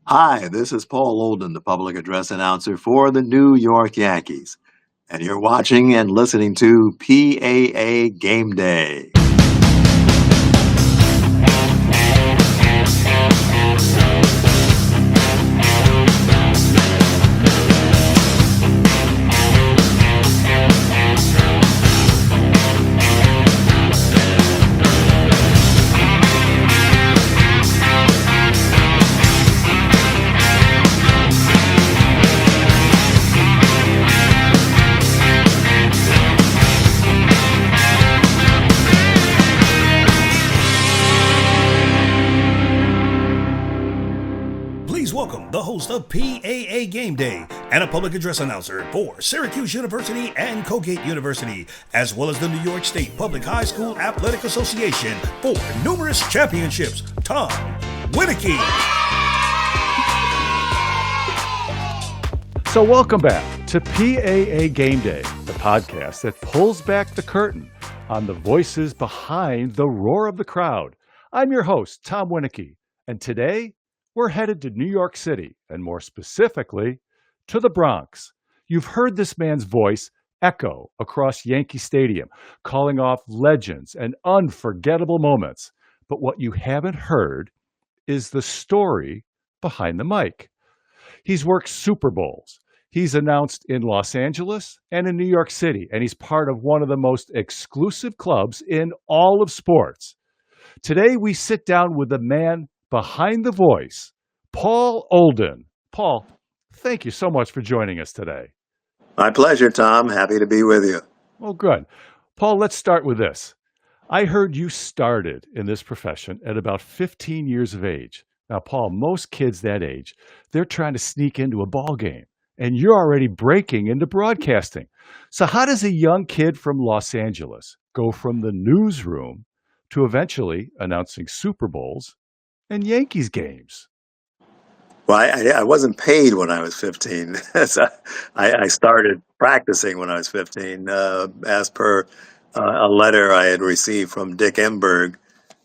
Hi, this is Paul Olden, the public address announcer for the New York Yankees, and you're watching and listening to PAA Game Day. Please welcome the host of PAA Game Day and a public address announcer for Syracuse University and Colgate University, as well as the New York State Public High School Athletic Association for numerous championships, Tom Winiecki. So welcome back to PAA Game Day, the podcast that pulls back the curtain on the voices behind the roar of the crowd. I'm your host, Tom Winiecki, and today we're headed to New York City, and more specifically, to the Bronx. You've heard this man's voice echo across Yankee Stadium, calling off legends and unforgettable moments. But what you haven't heard is the story behind the mic. He's worked Super Bowls. He's announced in Los Angeles and in New York City, and he's part of one of the most exclusive clubs in all of sports. Today, we sit down with the man behind the voice, Paul Olden. Paul, thank you so much for joining us today. My pleasure, Tom. Happy to be with you. Well, good. Paul, let's start with this. I heard you started in this profession at about 15 years of age. Now, Paul, most kids that age, they're trying to sneak into a ball game, and you're already breaking into broadcasting. So how does a young kid from Los Angeles go from the newsroom to eventually announcing Super Bowls and Yankees games? Well, I wasn't paid when I was 15. So I started practicing when I was 15, as per a letter I had received from Dick Enberg,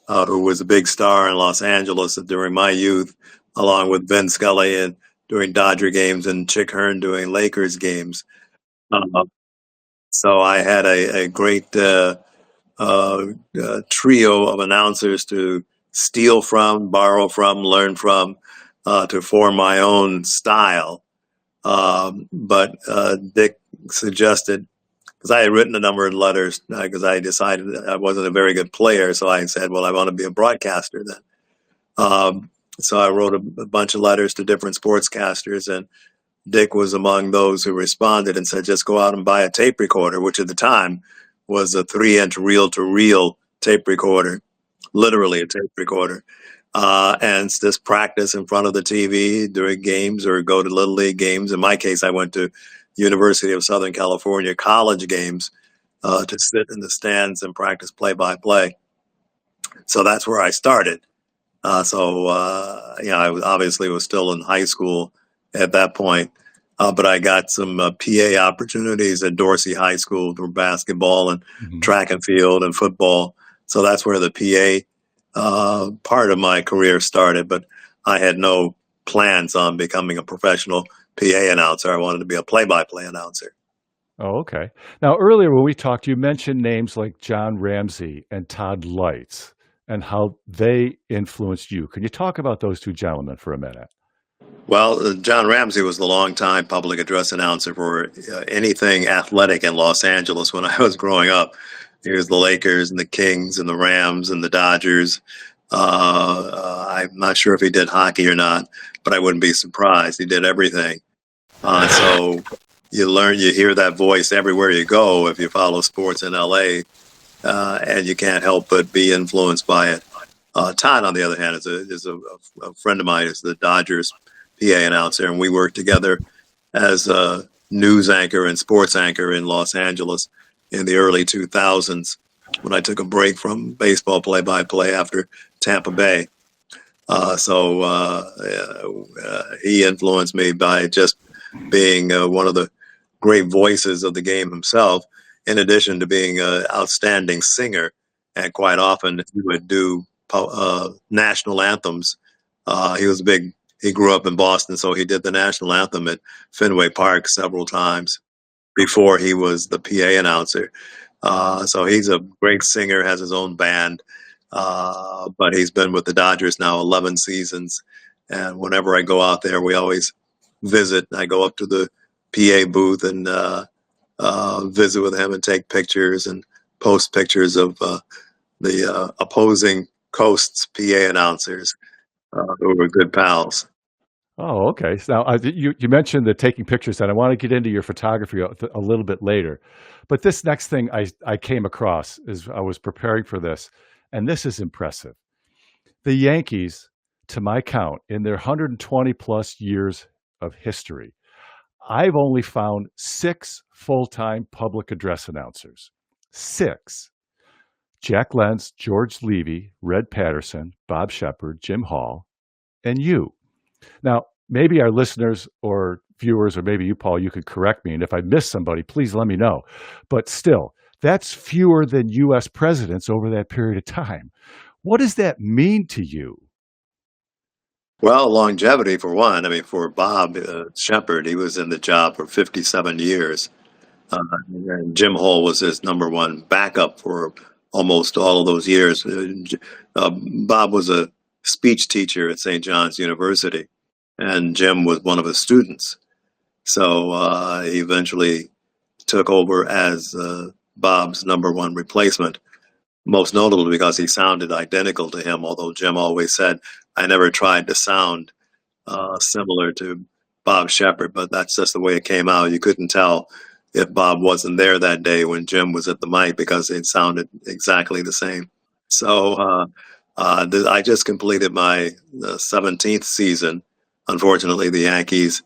who was a big star in Los Angeles during my youth, along with Vin Scully and doing Dodger games and Chick Hearn doing Lakers games. Uh, so I had a great trio of announcers to steal from, borrow from, learn from, to form my own style. But Dick suggested, because I had written a number of letters, because I decided that I wasn't a very good player, so I said, well, I want to be a broadcaster then. So I wrote a bunch of letters to different sportscasters, and Dick was among those who responded and said, just go out and buy a tape recorder, which at the time was a 3-inch reel-to-reel tape recorder, literally a tape recorder, and just practice in front of the TV during games or go to Little League games. In my case, I went to University of Southern California college games to sit in the stands and practice play-by-play. So that's where I started. I obviously was still in high school at that point, but I got some PA opportunities at Dorsey High School for basketball and track and field and football. So that's where the PA part of my career started, but I had no plans on becoming a professional PA announcer. I wanted to be a play-by-play announcer. Oh, okay. Now, earlier when we talked, you mentioned names like John Ramsey and Todd Lights and how they influenced you. Can you talk about those two gentlemen for a minute? Well, John Ramsey was the longtime public address announcer for anything athletic in Los Angeles when I was growing up. He was the Lakers and the Kings and the Rams and the Dodgers. I'm not sure if he did hockey or not, but I wouldn't be surprised. He did everything. So you hear that voice everywhere you go if you follow sports in LA, and you can't help but be influenced by it. Todd, on the other hand, is a friend of mine, is the Dodgers PA announcer, and we worked together as a news anchor and sports anchor in Los Angeles in the early 2000s when I took a break from baseball play-by-play after Tampa Bay. He influenced me by just being one of the great voices of the game himself, in addition to being an outstanding singer. And quite often he would do national anthems. He was a big he grew up in Boston, so he did the national anthem at Fenway Park several times before he was the PA announcer. So he's a great singer, has his own band, but he's been with the Dodgers now 11 seasons. And whenever I go out there, we always visit. I go up to the PA booth and visit with him and take pictures and post pictures of the opposing coast's PA announcers who were good pals. Oh, okay. So now, you mentioned the taking pictures, and I want to get into your photography a little bit later. But this next thing I came across as I was preparing for this, and this is impressive. The Yankees, to my count, in their 120 plus years of history, I've only found 6 full-time public address announcers. 6. Jack Lentz, George Levy, Red Patterson, Bob Shepard, Jim Hall, and you. Now, maybe our listeners or viewers, or maybe you, Paul, you could correct me. And if I missed somebody, please let me know. But still, that's fewer than U.S. presidents over that period of time. What does that mean to you? Well, longevity for one. I mean, for Bob Shepard, he was in the job for 57 years. And Jim Hall was his number one backup for almost all of those years. Bob was a speech teacher at St. John's University, and Jim was one of his students. So he eventually took over as Bob's number one replacement, most notably because he sounded identical to him, although Jim always said, I never tried to sound similar to Bob Shepard, but that's just the way it came out. You couldn't tell if Bob wasn't there that day when Jim was at the mic because it sounded exactly the same. So I just completed my 17th season. Unfortunately, the Yankees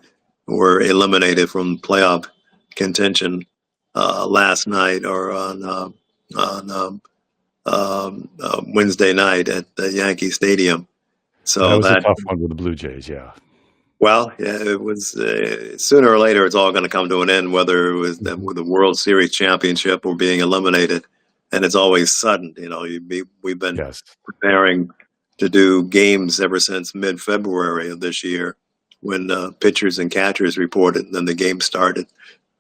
were eliminated from playoff contention last night or on Wednesday night at the Yankee Stadium. So that was a tough one with the Blue Jays, yeah. Well, yeah, it was sooner or later it's all going to come to an end, whether it was with the World Series championship or being eliminated. And it's always sudden. You know, we've been preparing to do games ever since mid-February of this year when pitchers and catchers reported, and then the game started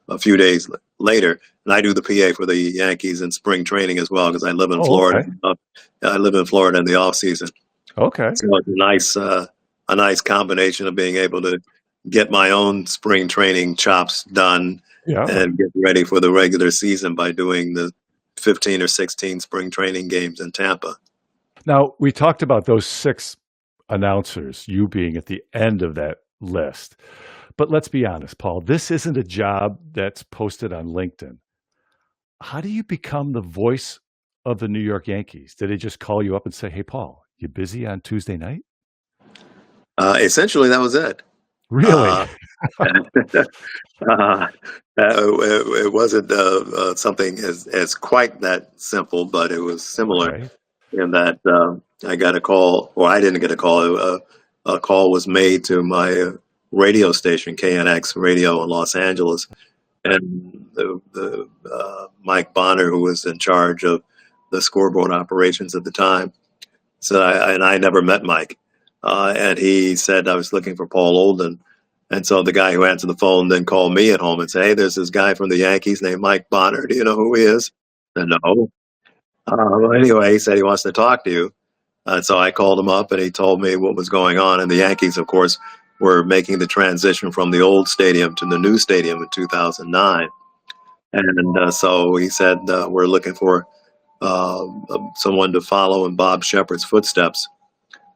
a few days later. And I do the PA for the Yankees in spring training as well because I live in Florida. Okay. I live in Florida in the off season. Okay. So it's a nice combination of being able to get my own spring training chops done and get ready for the regular season by doing the 15 or 16 spring training games in Tampa. Now, we talked about those 6 announcers, you being at the end of that list. But let's be honest, Paul, this isn't a job that's posted on LinkedIn. How do you become the voice of the New York Yankees? Did they just call you up and say, hey, Paul, you busy on Tuesday night? Essentially, that was it. Really? It wasn't something as quite that simple, but it was similar in that I got a call, or I didn't get a call. A call was made to my radio station, KNX Radio in Los Angeles, and the Mike Bonner, who was in charge of the scoreboard operations at the time. So I never met Mike. And he said I was looking for Paul Olden. And so the guy who answered the phone then called me at home and said, hey, there's this guy from the Yankees named Mike Bonner. Do you know who he is? I said, no. Well, anyway, he said he wants to talk to you. And so I called him up and he told me what was going on. And the Yankees, of course, were making the transition from the old stadium to the new stadium in 2009. And so he said, we're looking for someone to follow in Bob Shepard's footsteps.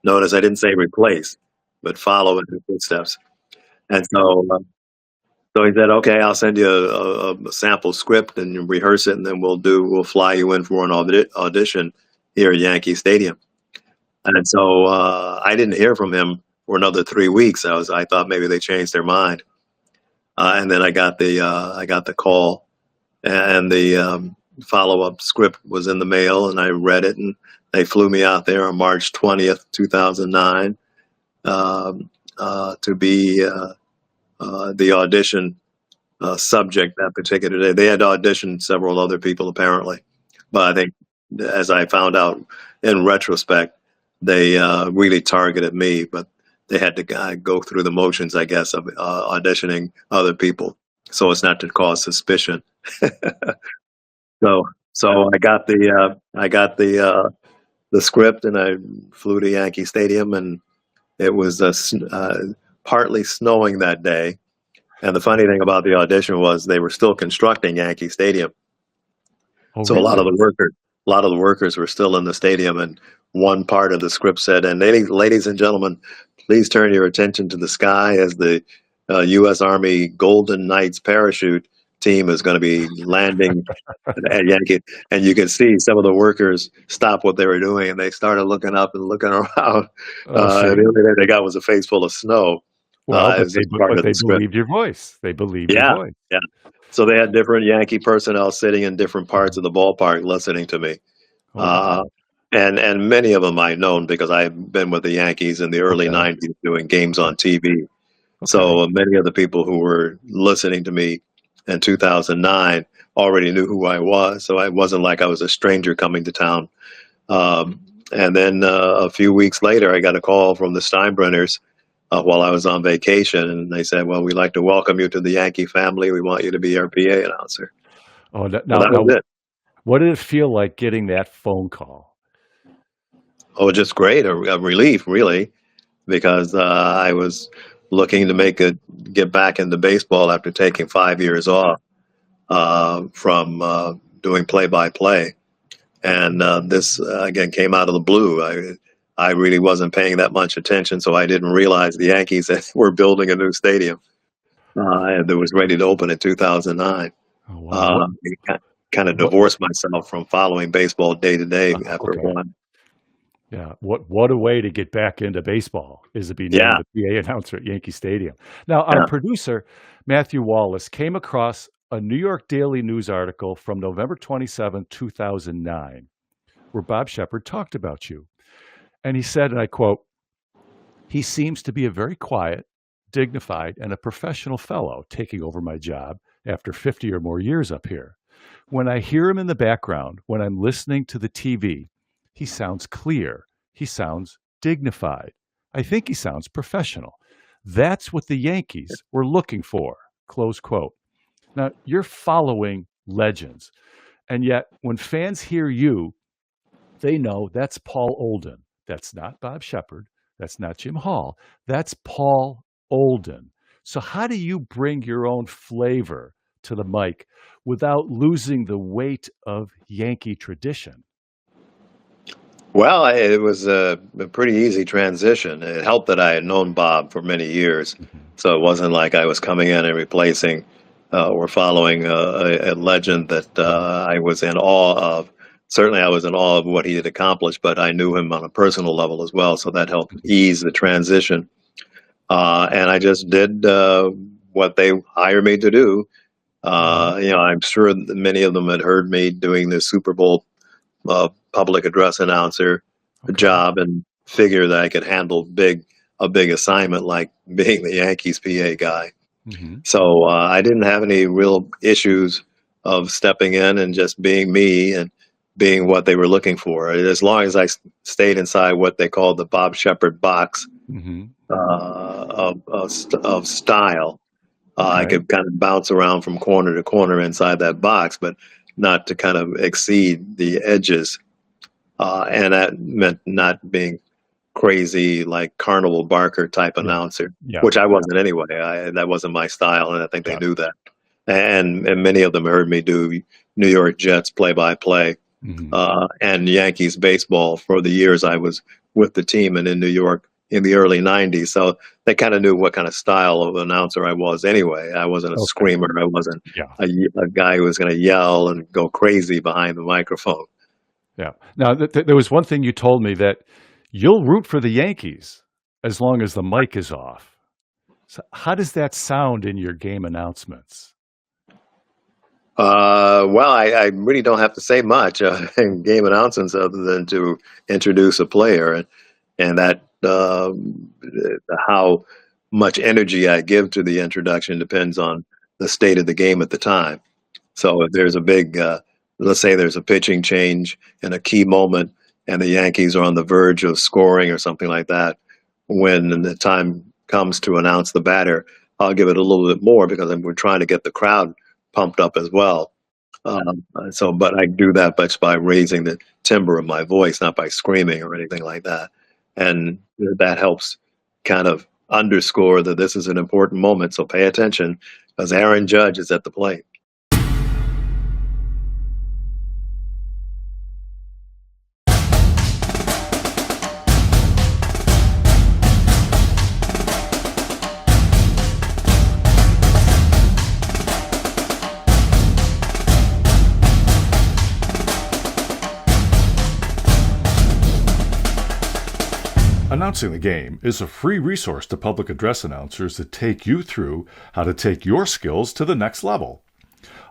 Notice I didn't say replace, but follow in his footsteps. And so he said, okay, I'll send you a sample script and you rehearse it, and then we'll fly you in for an audition here at Yankee Stadium. And so I didn't hear from him for another 3 weeks. I thought maybe they changed their mind. And then I got the call, and the follow-up script was in the mail, and I read it, and they flew me out there on March 20th, 2009, to be the audition subject that particular day. They had auditioned several other people apparently, but I think, as I found out in retrospect, they really targeted me. But they had to go through the motions, I guess, of auditioning other people, so as not to cause suspicion. So I got the script, and I flew to Yankee Stadium, and it was partly snowing that day. And the funny thing about the audition was they were still constructing Yankee Stadium, Oh, so really? a lot of the workers were still in the stadium. And one part of the script said, "And ladies and gentlemen, please turn your attention to the sky as the U.S. Army Golden Knights parachute team is going to be landing at Yankee." And you could see some of the workers stop what they were doing, and they started looking up and looking around. Oh, And the see. only thing they got was a face full of snow. Well, It was just part but of they the script. believed your voice. They believed your Yeah, voice. yeah. So they had different Yankee personnel sitting in different parts of the ballpark listening to me. Oh, Uh, wow. and many of them I'd known because I've been with the Yankees in the early Okay. 90s doing games on TV. Okay. So many of the people who were listening to me in 2009 already knew who I was. So it wasn't like I was a stranger coming to town. And then a few weeks later, I got a call from the Steinbrenners while I was on vacation. And they said, "Well, we'd like to welcome you to the Yankee family. We want you to be our PA announcer." Oh, So that was it. what did it feel like getting that phone call? Oh, just great. A relief, really, because I was looking to get back into baseball after taking 5 years off from doing play-by-play, and this again came out of the blue. I really wasn't paying that much attention, so I didn't realize the Yankees were building a new stadium, and that was ready to open in 2009. Oh, wow. Uh, Kind of What, divorced myself from following baseball day to day after a okay. while. Yeah. What a way to get back into baseball is to be named Yeah, the PA announcer at Yankee Stadium. Now, our yeah. producer, Matthew Wallace, came across a New York Daily News article from November 27, 2009, where Bob Shepard talked about you. And he said, and I quote, "He seems to be a very quiet, dignified, and a professional fellow taking over my job after 50 or more years up here. When I hear him in the background, when I'm listening to the TV, he sounds clear. He sounds dignified. I think he sounds professional. That's what the Yankees were looking for." Close quote. Now, you're following legends. And yet, when fans hear you, they know that's Paul Olden. That's not Bob Shepard. That's not Jim Hall. That's Paul Olden. So, how do you bring your own flavor to the mic without losing the weight of Yankee tradition? Well, it was a pretty easy transition. It helped that I had known Bob for many years, Mhm. so it wasn't like I was coming in and replacing or following a legend that I was in awe of. Certainly, I was in awe of what he had accomplished, but I knew him on a personal level as well, so that helped ease the transition. And I just did what they hired me to do. Mhm. I'm sure that many of them had heard me doing the Super Bowl public address announcer Okay. job and figure that I could handle a big assignment like being the Yankees PA guy. Hmm. So I didn't have any real issues of stepping in and just being me and being what they were looking for. As long as stayed inside what they called the Bob Shepard box Hmm. of style, I Okay. could kind of bounce around from corner to corner inside that box, but not to kind of exceed the edges. And that meant not being crazy like Carnival Barker type Yeah. announcer, Yeah. which I wasn't anyway. That wasn't my style, and I think they Yeah. knew that. And many of them heard me do New York Jets play by play Hmm. and Yankees baseball for the years I was with the team and in New York in the early 90s. So they kind of knew what kind of style of announcer I was anyway. I wasn't a Okay. screamer. I wasn't Yeah. a guy who was going to yell and go crazy behind the microphone. Yeah. Now, there was one thing you told me that you'll root for the Yankees as long as the mic is off. So how does that sound in your game announcements? Well, I really don't have to say much in game announcements other than to introduce a player, and that how much energy I give to the introduction depends on the state of the game at the time. So if there's a big, let's say there's a pitching change in a key moment, and the Yankees are on the verge of scoring or something like that, when the time comes to announce the batter, I'll give it a little bit more because we're trying to get the crowd pumped up as well. But I do that just by raising the timbre of my voice, not by screaming or anything like that. And that helps kind of underscore that this is an important moment. So pay attention because Aaron Judge is at the plate. Announcing the Game is a free resource to public address announcers to take you through how to take your skills to the next level.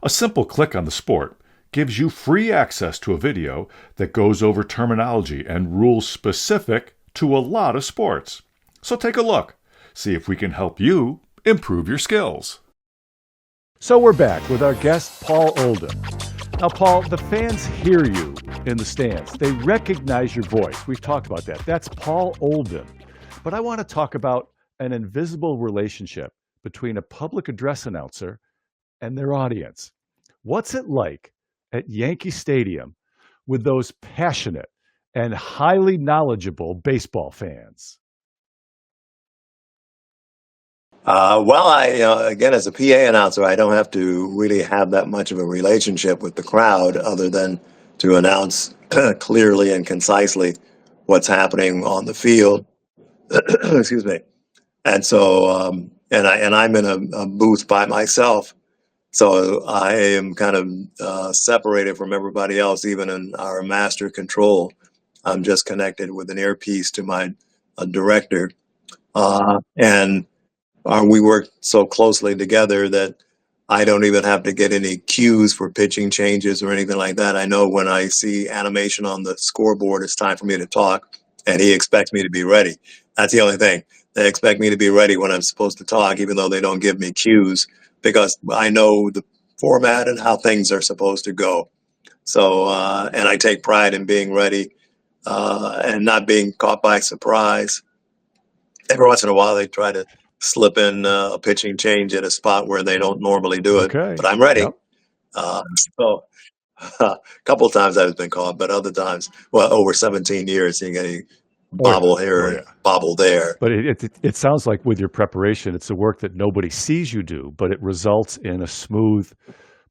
A simple click on the sport gives you free access to a video that goes over terminology and rules specific to a lot of sports. So take a look. See if we can help you improve your skills. So we're back with our guest, Paul Olden. Now, Paul, the fans hear you in the stands. They recognize your voice. We've talked about that. That's Paul Olden. But I want to talk about an invisible relationship between a public address announcer and their audience. What's it like at Yankee Stadium with those passionate and highly knowledgeable baseball fans? Again, as a PA announcer, I don't have to really have that much of a relationship with the crowd other than to announce clearly and concisely what's happening on the field. Excuse me. And so, I'm in a booth by myself. So I am kind of separated from everybody else, even in our master control. I'm just connected with an earpiece to my director. We work so closely together that I don't even have to get any cues for pitching changes or anything like that. I know when I see animation on the scoreboard, it's time for me to talk, and he expects me to be ready. That's the only thing. They expect me to be ready when I'm supposed to talk, even though they don't give me cues, because I know the format and how things are supposed to go. So, and I take pride in being ready and not being caught by surprise. Every once in a while, they try to slip in a pitching change at a spot where they don't normally do it, but I'm ready. Yep. A couple of times I've been caught, but other times, over 17 years, you get a bobble here, bobble there. But it sounds like with your preparation, it's a work that nobody sees you do, but it results in a smooth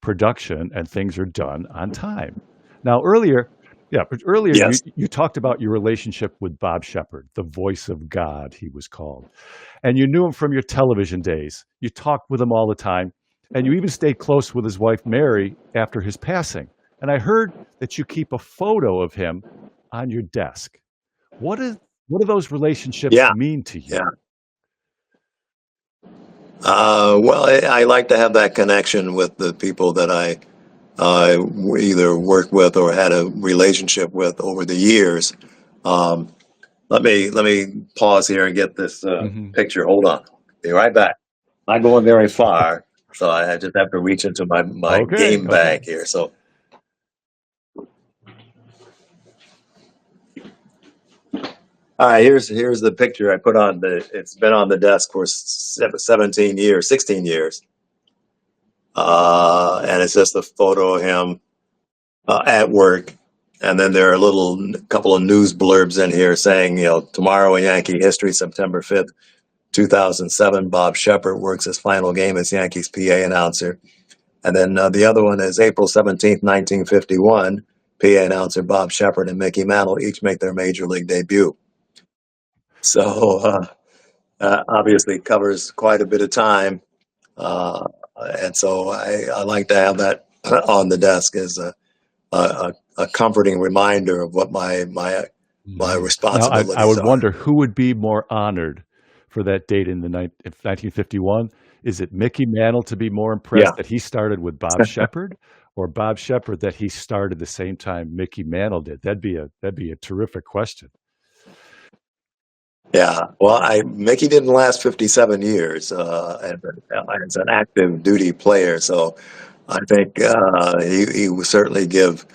production and things are done on time. Now, earlier, yes. you talked about your relationship with Bob Shepard, the voice of God, he was called. And you knew him from your television days. You talked with him all the time. And you even stayed close with his wife, Mary, after his passing. And I heard that you keep a photo of him on your desk. What do those relationships mean to you? I like to have that connection with the people that I either worked with or had a relationship with over the years. Let me pause here and get this picture. Hold on. Be right back. Not going very far, so I just have to reach into my game bag here. So. All right, here's the picture I put on it's been on the desk for 16 years. And it's just a photo of him at work. And then there are a couple of news blurbs in here saying, tomorrow in Yankee history, September 5th, 2007, Bob Shepard works his final game as Yankees PA announcer. And then the other one is April 17th, 1951, PA announcer Bob Shepard and Mickey Mantle each make their major league debut. So obviously covers quite a bit of time. And so I like to have that on the desk as a comforting reminder of what my responsibilities are. I would wonder who would be more honored for that date in 1951. Is it Mickey Mantle to be more impressed that he started with Bob Shepard, or Bob Shepard that he started the same time Mickey Mantle did? That'd be a terrific question. Yeah, well, Mickey didn't last 57 years as an active duty player, so I think he would certainly give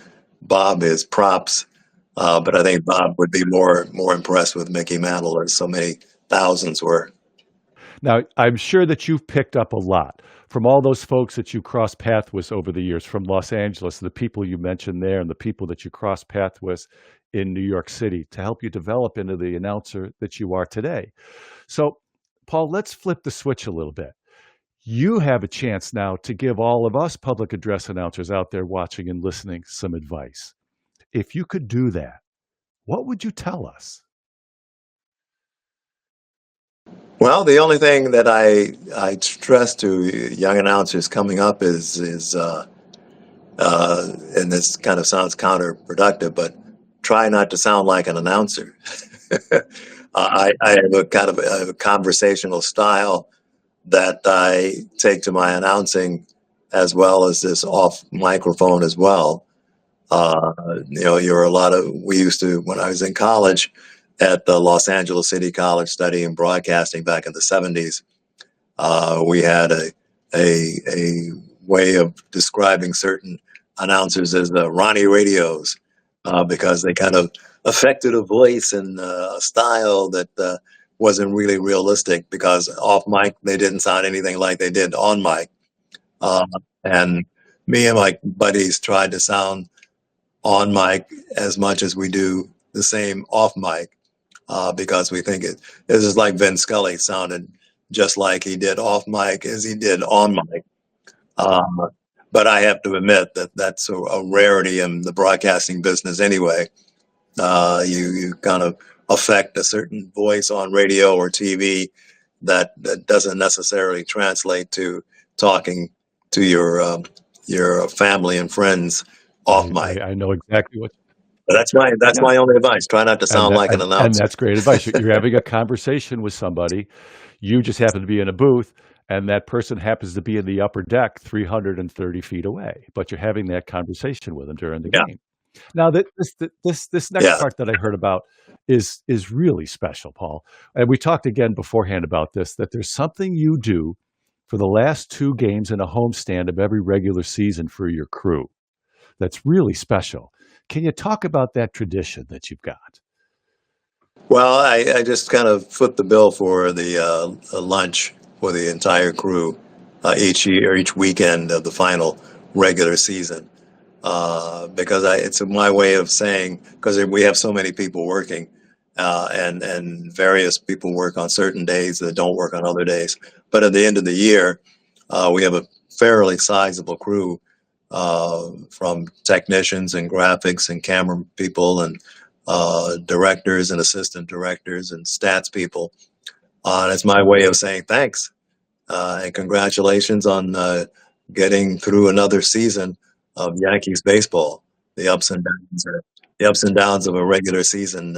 Bob his props, but I think Bob would be more impressed with Mickey Mantle. There's so many thousands were. Now, I'm sure that you've picked up a lot from all those folks that you crossed paths with over the years, from Los Angeles, the people you mentioned there, and the people that you crossed paths with in New York City to help you develop into the announcer that you are today. So, Paul, let's flip the switch a little bit. You have a chance now to give all of us public address announcers out there watching and listening some advice. If you could do that, what would you tell us? Well, the only thing that I stress to young announcers coming up is and this kind of sounds counterproductive, but try not to sound like an announcer. I have a kind of a conversational style that I take to my announcing as well as this off microphone as well. We used to, when I was in college at the Los Angeles City College studying broadcasting back in the 70s, we had a way of describing certain announcers as the Ronnie Radios, because they kind of affected a voice and a style that wasn't really realistic, because off mic they didn't sound anything like they did on mic. Uh, and me and my buddies tried to sound on mic as much as we do the same off mic, because we think this is like Vin Scully sounded just like he did off mic as he did on mic. Um, but I have to admit that that's a rarity in the broadcasting business anyway. You kind of affect a certain voice on radio or TV that doesn't necessarily translate to talking to your family and friends off mic. I know exactly what. But that's my only advice. Try not to sound like an And announcer. that's great advice. You're having a conversation with somebody. You just happen to be in a booth, and that person happens to be in the upper deck 330 feet away. But you're having that conversation with them during the Yeah, game. Now, this next yeah. part that I heard about is really special, Paul. And we talked again beforehand about this, that there's something you do for the last two games in a homestand of every regular season for your crew that's really special. Can you talk about that tradition that you've got? Well, I just kind of foot the bill for the lunch for the entire crew each year, each weekend of the final regular season, because it's my way of saying, because we have so many people working, and various people work on certain days that don't work on other days. But at the end of the year, we have a fairly sizable crew, from technicians and graphics and camera people and directors and assistant directors and stats people. And it's my way of saying thanks, and congratulations on getting through another season of Yankees baseball. The ups and downs, of a regular season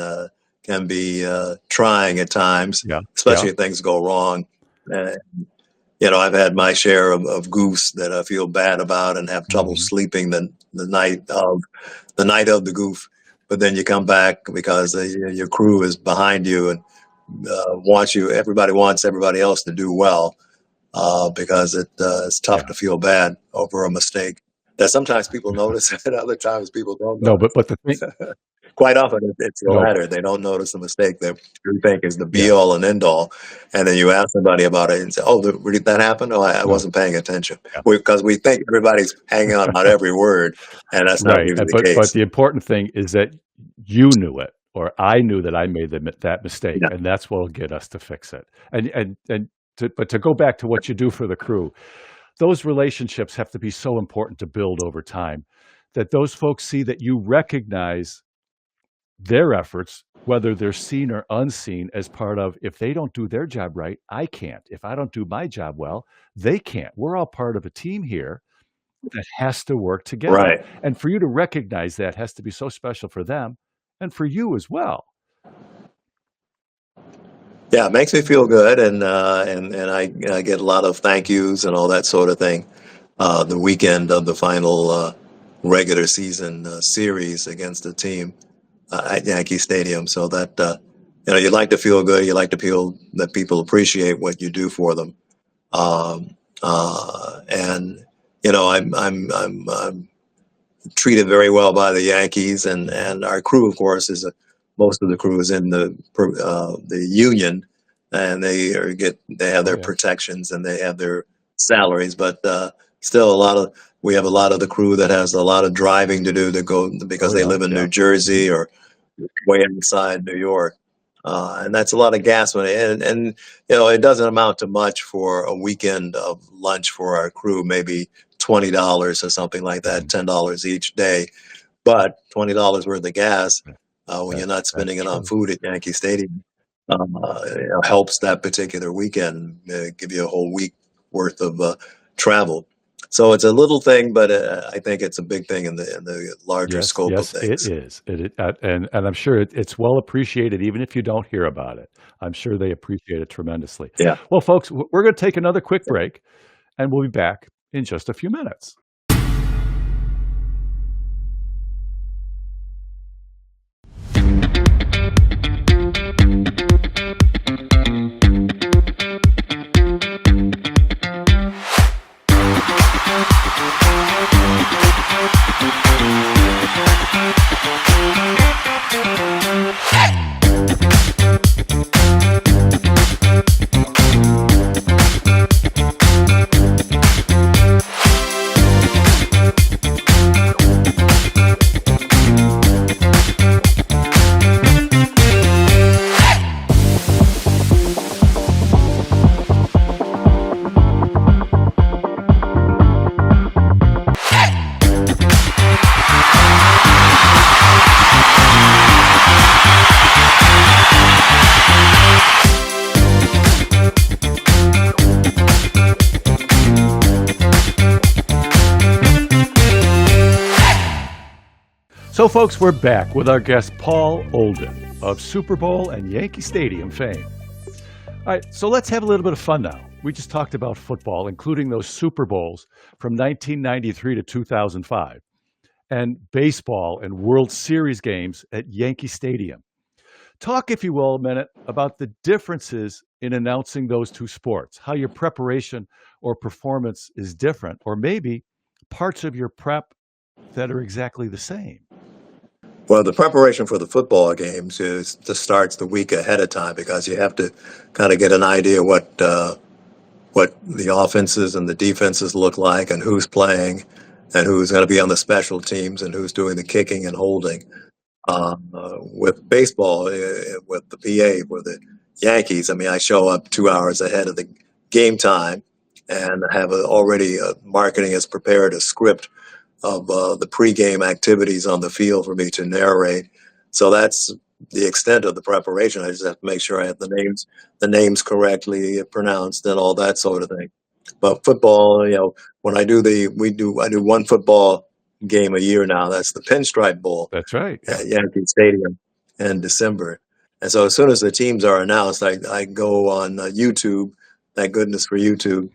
can be trying at times, Yeah, yeah. especially if things go wrong. Uh, I've had my share of goofs that I feel bad about and have trouble Mhm. sleeping the night of the goof. But then you come back because your crew is behind you and wants you. Everybody wants everybody else to do well, because it's tough Yeah. to feel bad over a mistake that sometimes people notice and other times people don't No, notice. but the thing, Quite often it's the no, latter. They don't notice the mistake that you think is the be yes, all and end all. And then you ask somebody about it and say, oh, really, that happened? Oh, I no, wasn't paying attention. yeah, Because we think everybody's hanging on about every word, and that's not right. usually the But case. the important thing is that you knew it, or I knew that I made that mistake, Yeah. and that's what'll get us to fix it. But to go back to what you do for the crew, those relationships have to be so important to build over time, that those folks see that you recognize their efforts, whether they're seen or unseen, as part of, if they don't do their job right, I can't. If I don't do my job well, they can't. We're all part of a team here that has to work together. Right. And for you to recognize that has to be so special for them and for you as well. Yeah, it makes me feel good, and I get a lot of thank yous and all that sort of thing. The weekend of the final regular season series against the team at Yankee Stadium, so that you like to feel good. You like to feel that people appreciate what you do for them, and I'm treated very well by the Yankees, and our crew, of course, most of the crew is in the union, and they have Oh their yeah. protections and they have their salaries, but still we have a lot of the crew that has a lot of driving to do to go because Oh they yeah. live in Yeah. New Jersey or way inside New York. And that's a lot of gas money, and it doesn't amount to much for a weekend of lunch for our crew, maybe $20 or something like that, Mhm. $10 each day. But $20 worth of gas, when you're not That's spending it on true. food at Yankee Stadium, helps that particular weekend, give you a whole week worth of travel. So it's a little thing, but I think it's a big thing in the larger Yes, scope of yes, it things. is. And I'm sure it's well appreciated, even if you don't hear about it. I'm sure they appreciate it tremendously. Yeah. Well, folks, we're going to take another quick break, and we'll be back in just a few minutes. So, folks, we're back with our guest, Paul Olden of Super Bowl and Yankee Stadium fame. All right, so let's have a little bit of fun now. We just talked about football, including those Super Bowls from 1993 to 2005, and baseball and World Series games at Yankee Stadium. Talk, if you will, a minute about the differences in announcing those two sports, how your preparation or performance is different, or maybe parts of your prep that are exactly the same. Well, the preparation for the football games just starts the week ahead of time because you have to kind of get an idea what the offenses and the defenses look like and who's playing and who's going to be on the special teams and who's doing the kicking and holding. With baseball, with the PA, for the Yankees, I mean, I show up 2 hours ahead of the game time and have already marketing has prepared a script of the pregame activities on the field for me to narrate. So that's the extent of the preparation. I just have to make sure I have the names correctly pronounced and all that sort of thing. But football, when I do one football game a year now. That's the Pinstripe Bowl That's right. Yeah. at Yankee Stadium in December. And so as soon as the teams are announced, I go on YouTube, thank goodness for YouTube,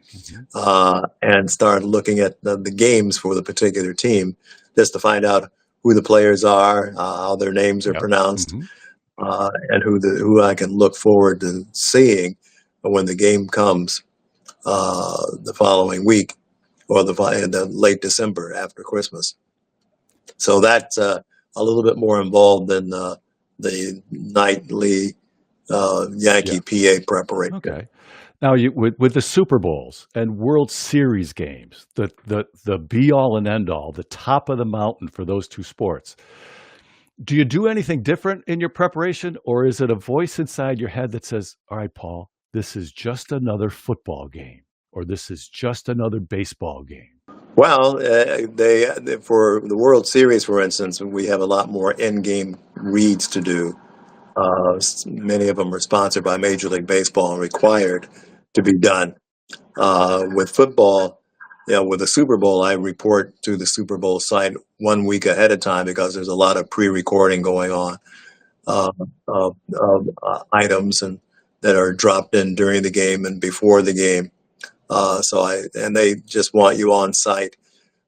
Mhm. and start looking at the games for the particular team just to find out who the players are, how their names are Yep. pronounced, Mhm. and who I can look forward to seeing when the game comes the following week or the late December after Christmas. So that's a little bit more involved than the nightly Yeah. Yankee PA preparation. Okay. Now, with the Super Bowls and World Series games, the be all and end all, the top of the mountain for those two sports. Do you do anything different in your preparation, or is it a voice inside your head that says, "All right, Paul, this is just another football game, or this is just another baseball game"? Well, they for the World Series, for instance, we have a lot more in-game reads to do. Many of them are sponsored by Major League Baseball and required to be done. With football, with the Super Bowl, I report to the Super Bowl site 1 week ahead of time because there's a lot of pre-recording going on uh, of items and that are dropped in during the game and before the game. And they just want you on site,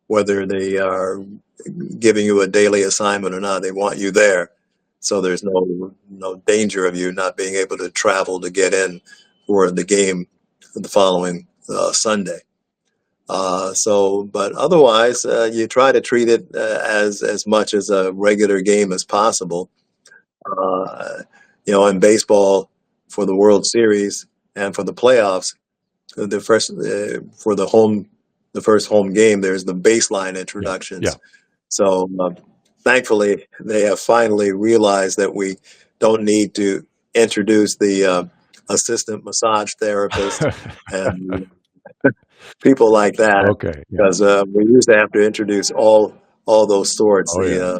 whether they are giving you a daily assignment or not. They want you there, so there's no danger of you not being able to travel to get in for the game the following Sunday. But otherwise, you try to treat it as much as a regular game as possible. In baseball, for the World Series and for the playoffs, the first for the first home game, there's the baseline introductions. Yeah. So thankfully, they have finally realized that we don't need to introduce the assistant massage therapist and people like that, Okay. Yeah. because we used to have to introduce all those sorts. Oh, yeah.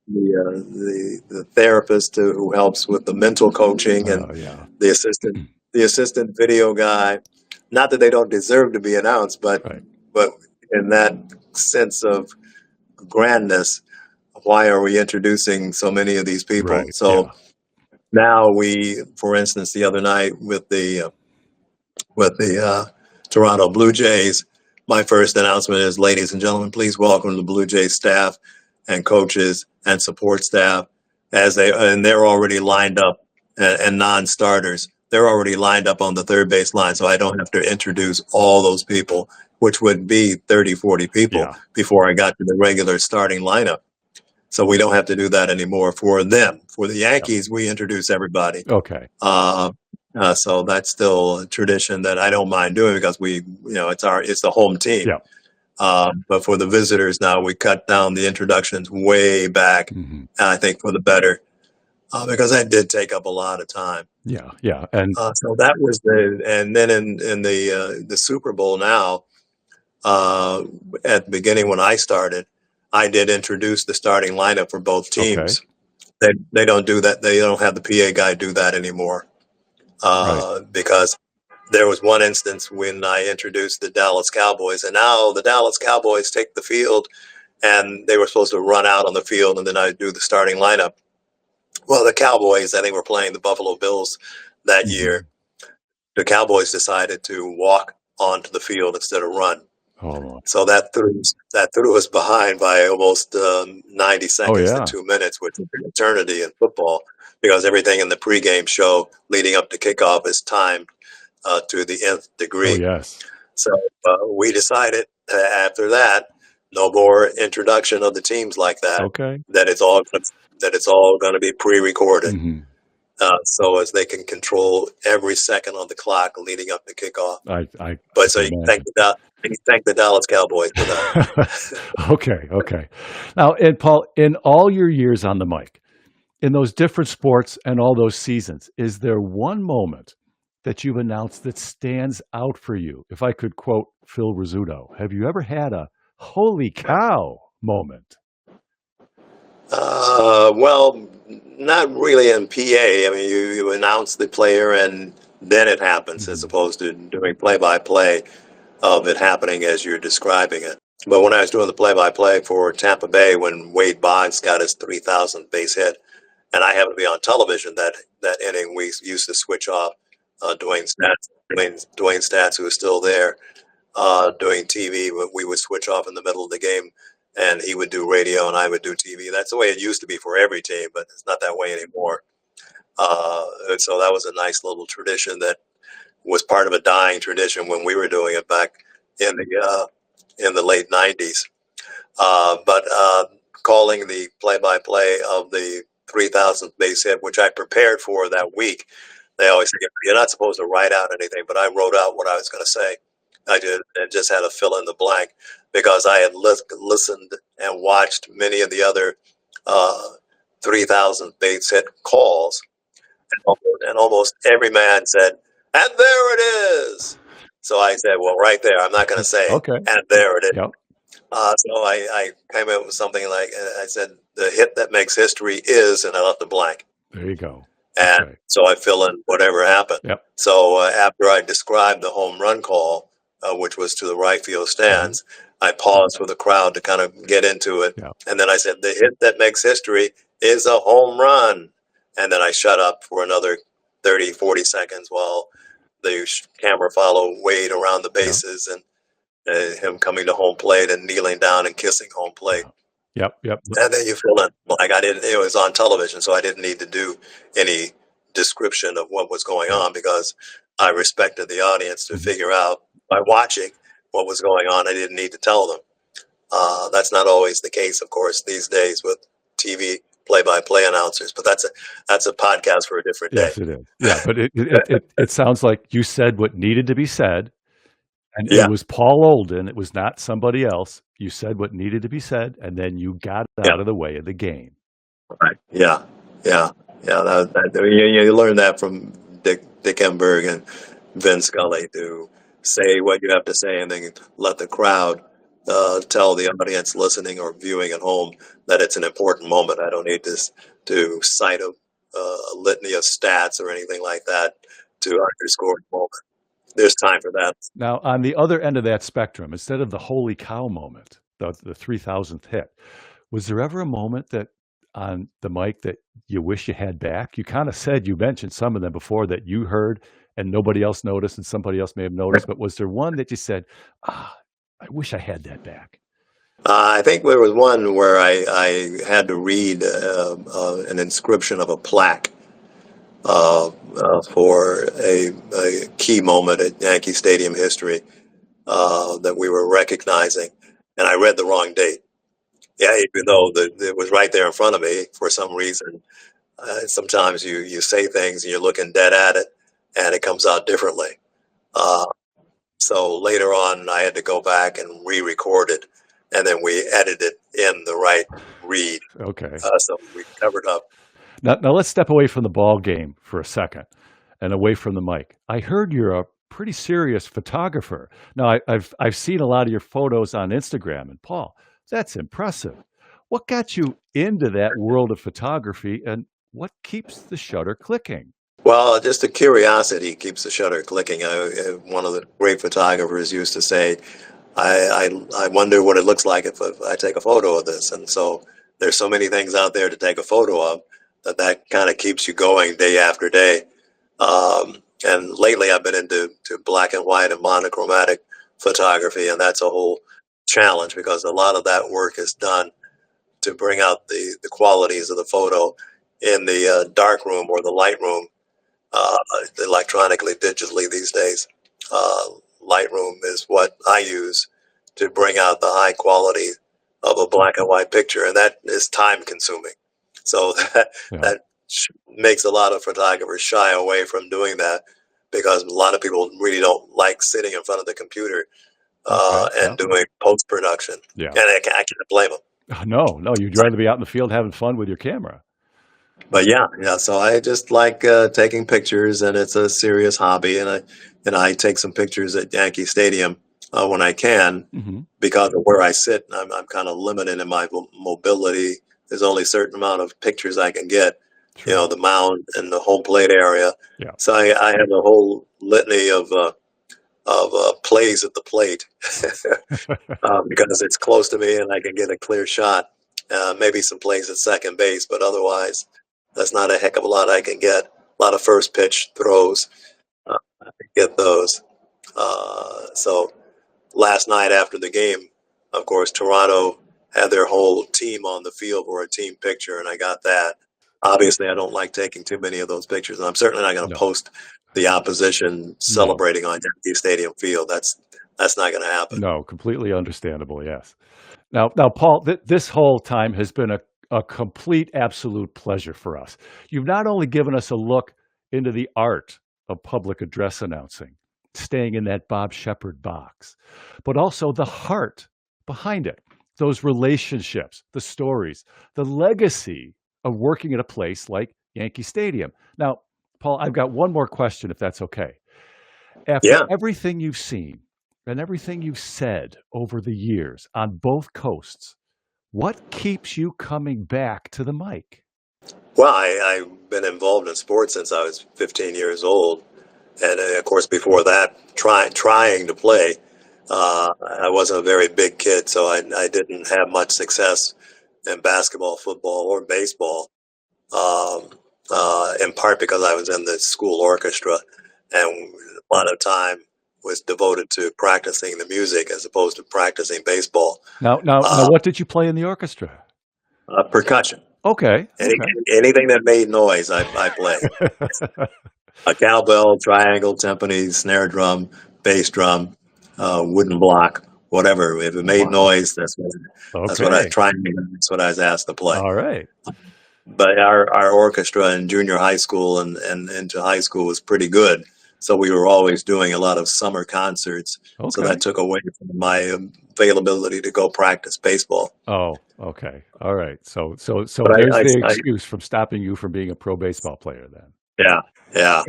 The therapist who helps with the mental coaching, and Yeah. the assistant video guy. Not that they don't deserve to be announced, but Right. in that sense of grandness, why are we introducing so many of these people? Right. So Yeah. now for instance, the other night with the Toronto Blue Jays, my first announcement is, ladies and gentlemen, please welcome the Blue Jays staff and coaches and support staff, they're already lined up, and non-starters. They're already lined up on the third base line, so I don't have to introduce all those people, which would be 30, 40 people Yeah. before I got to the regular starting lineup. So we don't have to do that anymore for them. For the Yankees, we introduce everybody. Okay. So that's still a tradition that I don't mind doing, because it's the home team. Yeah. But for the visitors now, we cut down the introductions way back, Mhm. I think for the better, because that did take up a lot of time. Yeah. Yeah. And So that was and then in the Super Bowl now, at the beginning when I started, I did introduce the starting lineup for both teams. They don't do that. They don't have the PA guy do that anymore, because there was one instance when I introduced the Dallas Cowboys, and now the Dallas Cowboys take the field, and they were supposed to run out on the field, and then I do the starting lineup. Well, the Cowboys, I think, were playing the Buffalo Bills that year. The Cowboys decided to walk onto the field instead of run. Oh. So that threw us behind by almost 90 seconds to 2 minutes, which is an eternity in football, because everything in the pregame show leading up to kickoff is timed to the nth degree. Oh, yes. So we decided after that, no more introduction of the teams like that. Okay. That it's all going to be pre-recorded, so as they can control every second on the clock leading up to kickoff. But so you can thank the Dallas Cowboys for that. Okay. Now, and Paul, in all your years on the mic, in those different sports and all those seasons, is there one moment that you've announced that stands out for you? If I could quote Phil Rizzuto, have you ever had a holy cow moment? Well, not really in PA. I mean, you announce the player and then it happens, as opposed to doing play-by-play of it happening as you're describing it. But when I was doing the play-by-play for Tampa Bay, when Wade Boggs got his 3,000th base hit, and I happened to be on television that inning, we used to switch off. Dwayne Stats, who was still there doing TV, we would switch off in the middle of the game, and he would do radio and I would do TV. That's the way it used to be for every team, but it's not that way anymore. And so that was a nice little tradition that was part of a dying tradition when we were doing it back in the late 90s. But calling the play-by-play of the 3,000th base hit, which I prepared for that week, they always say, you're not supposed to write out anything, but I wrote out what I was going to say. I did, and just had to fill in the blank, because I had listened and watched many of the other 3,000th base hit calls, and almost every man said, "And there it is." So I said, well, right there, I'm not going to say, Okay. "And there it is." Yep. So I came up with something like, I said, the hit that makes history is, and I left the blank. There you go. And so I fill in whatever happened. Yep. So after I described the home run call, which was to the right field stands, I paused for the crowd to kind of get into it. Yep. And then I said, the hit that makes history is a home run. And then I shut up for another 30, 40 seconds while the camera followed Wade around the bases, and him coming to home plate and kneeling down and kissing home plate. Yep. And then you fill in. Like it was on television, so I didn't need to do any description of what was going on, because I respected the audience to figure out by watching what was going on. I didn't need to tell them. That's not always the case, of course, these days with TV play-by-play announcers. But that's a podcast for a different day. Yes, it is. Yeah, but it sounds like you said what needed to be said, and it Yeah, was Paul Olden. It was not somebody else. You said what needed to be said, and then you got yeah, out of the way of the game. right. Yeah, yeah, yeah. You learn that from Dick Enberg and Vin Scully, to say what you have to say and then let the crowd tell the audience listening or viewing at home that it's an important moment. I don't need to cite a litany of stats or anything like that to underscore the moment. There's time for that. Now, on the other end of that spectrum, instead of the holy cow moment, the 3,000th hit, was there ever a moment that on the mic that you wish you had back? You kind of said, you mentioned some of them before that you heard and nobody else noticed and somebody else may have noticed, but was there one that you said, I wish I had that back? I think there was one where I had to read an inscription of a plaque for a key moment at Yankee Stadium history that we were recognizing, and I read the wrong date. Yeah, even though it was right there in front of me, for some reason, sometimes you say things and you're looking dead at it, and it comes out differently. Uh, so later on, I had to go back and re-record it, and then we edited in the right read. Okay. So we covered up. Now let's step away from the ball game for a second and away from the mic. I heard you're a pretty serious photographer. Now, I've seen a lot of your photos on Instagram, and Paul, that's impressive. What got you into that world of photography, and what keeps the shutter clicking? Well, just a curiosity keeps the shutter clicking. One of the great photographers used to say, I wonder what it looks like if I take a photo of this. And so there's so many things out there to take a photo of that kind of keeps you going day after day. And lately I've been into black and white and monochromatic photography, and that's a whole challenge because a lot of that work is done to bring out the qualities of the photo in the dark room or the light room, electronically, digitally these days. Lightroom is what I use to bring out the high quality of a black and white picture, and that is time consuming. So that makes a lot of photographers shy away from doing that because a lot of people really don't like sitting in front of the computer and doing post production. Yeah. And I can't blame them. No, you'd rather be out in the field having fun with your camera. But yeah. So I just like taking pictures, and it's a serious hobby. And I take some pictures at Yankee Stadium when I can, because of where I sit. I'm kind of limited in my mobility. There's only a certain amount of pictures I can get. Sure. The mound and the home plate area. Yeah. So I have a whole litany of plays at the plate because it's close to me and I can get a clear shot. Maybe some plays at second base, but otherwise, that's not a heck of a lot I can get. A lot of first pitch throws, I can get those. So last night after the game, of course, Toronto had their whole team on the field for a team picture, and I got that. Obviously, I don't like taking too many of those pictures, and I'm certainly not going to post the opposition celebrating on Yankee Stadium field. That's not going to happen. No, completely understandable. Yes. Now, Paul, this whole time has been a complete, absolute pleasure for us. You've not only given us a look into the art of public address announcing, staying in that Bob Shepard box, but also the heart behind it, those relationships, the stories, the legacy of working at a place like Yankee Stadium. Now, Paul, I've got one more question, if that's okay. After everything you've seen and everything you've said over the years on both coasts, what keeps you coming back to the mic? Well, I've been involved in sports since I was 15 years old. And of course, before that, trying to play. I wasn't a very big kid, so I didn't have much success in basketball, football, or baseball, in part because I was in the school orchestra, and a lot of time was devoted to practicing the music as opposed to practicing baseball. Now, what did you play in the orchestra? Percussion. Okay. Anything that made noise, I play. A cowbell, triangle, timpani, snare drum, bass drum, wooden block, whatever. If it made noise, that's what I tried. That's what I was asked to play. All right. but our orchestra in junior high school and into high school was pretty good. So we were always doing a lot of summer concerts. So Okay. that took away from my availability to go practice baseball. Oh, okay. All right. So But there's the excuse from stopping you from being a pro baseball player then. yeah.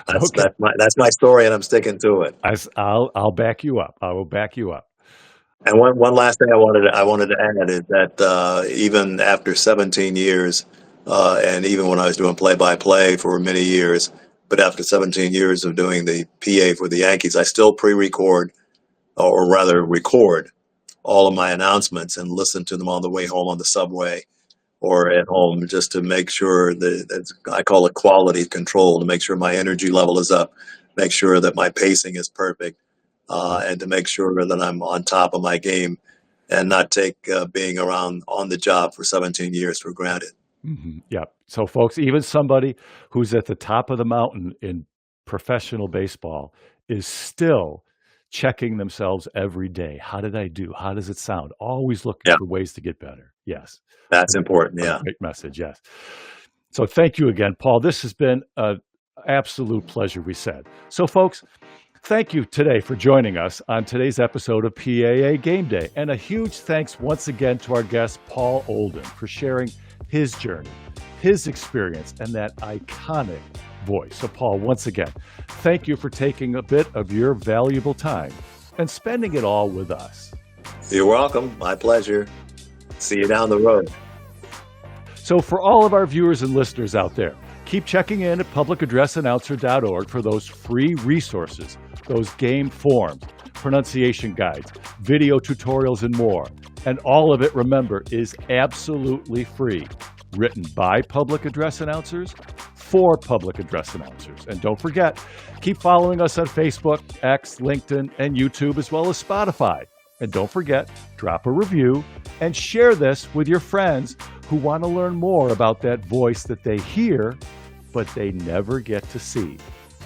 Okay. That's my story, and I'm sticking to it. I'll back you up. I will back you up. And one last thing I wanted to add is that even after 17 years, and even when I was doing play-by-play for many years, but after 17 years of doing the PA for the Yankees, I still pre-record, or rather record, all of my announcements and listen to them on the way home on the subway or at home, just to make sure that I call it quality control, to make sure my energy level is up, make sure that my pacing is perfect, and to make sure that I'm on top of my game and not take being around on the job for 17 years for granted. Yep. So, folks, even somebody who's at the top of the mountain in professional baseball is still checking themselves every day. How did I do? How does it sound? Always looking Yeah, for ways to get better. Yes. that's important. What a Yeah. great message. Yes. So, thank you again, Paul. This has been an absolute pleasure, we said. So, folks, thank you today for joining us on today's episode of PAA Game Day. And a huge thanks once again to our guest, Paul Olden, for sharing his journey, his experience, and that iconic voice. So, Paul, once again, thank you for taking a bit of your valuable time and spending it all with us. You're welcome. My pleasure. See you down the road. So, for all of our viewers and listeners out there, keep checking in at publicaddressannouncer.org for those free resources, those game forms, pronunciation guides, video tutorials, and more. And all of it, remember, is absolutely free. Written by public address announcers for public address announcers. And don't forget, keep following us on Facebook, X, LinkedIn, and YouTube, as well as Spotify. And don't forget, drop a review and share this with your friends who want to learn more about that voice that they hear, but they never get to see.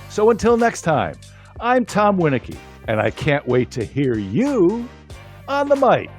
So until next time, I'm Tom Winiecki, and I can't wait to hear you on the mic.